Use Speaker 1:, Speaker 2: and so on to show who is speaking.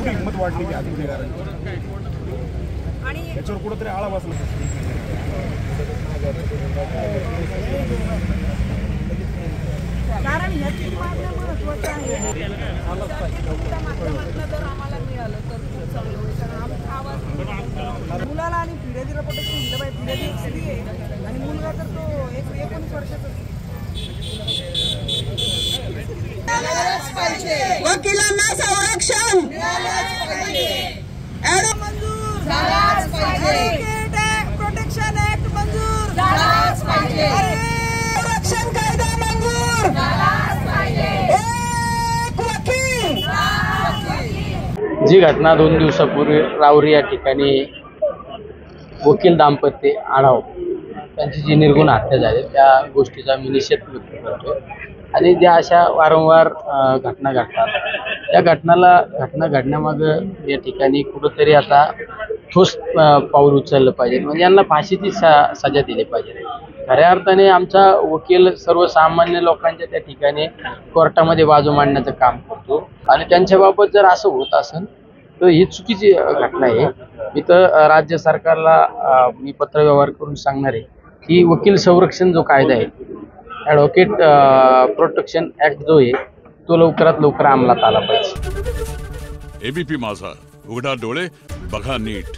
Speaker 1: किंमत वाढली की अधिक आणि याच्यावर कुठेतरी आळा बसला
Speaker 2: कारण ह्याची मागण्या महत्त्वाचं आहे. माध्यमातून जर आम्हाला मिळालं तर खूप चांगलं होईल. कारण आमचा आवाज मुलाला आणि फिर्यादीला प्रोटेक्शन दिलं पाहिजे. फिर्यादी एक स्त्री आहे आणि मुलगा तर तो 19 वर्षाचा.
Speaker 3: वकिलांना संरक्षण
Speaker 2: मंजूर झालाच पाहिजे. प्रोटेक्शन ऍक्ट मंजूर झालाच पाहिजे.
Speaker 3: संरक्षण कायदा मंजूर
Speaker 2: झालाच पाहिजे.
Speaker 3: एक वकील.
Speaker 4: जी घटना 2 दिवसापूर्वी रावरी या ठिकाणी वकील दाम्पत्य आढाव त्यांची जी निर्गुण हत्या झाली त्या गोष्टीचा मी निषेध व्यक्त करतो. आणि ज्या अशा वारंवार घटना घडतात त्या घटना घडण्यामागं या ठिकाणी कुठंतरी आता ठोस पाऊल उचललं पाहिजे. म्हणजे यांना फाशीची सजा दिली पाहिजे. खऱ्या अर्थाने आमचा वकील सर्वसामान्य लोकांच्या त्या ठिकाणी कोर्टामध्ये बाजू मांडण्याचं काम करतो आणि त्यांच्याबाबत जर असं होत असेल तर ही चुकीची घटना आहे. इथं राज्य सरकारला मी पत्रव्यवहार करून सांगणार आहे की वकील संरक्षण जो कायदा आहे ॲडव्होकेट प्रोटेक्शन ऍक्ट जो आहे तो लवकरात लवकर अंमलात आला पाहिजे.
Speaker 5: एबीपी माझा, उघडा डोळे बघा नीट.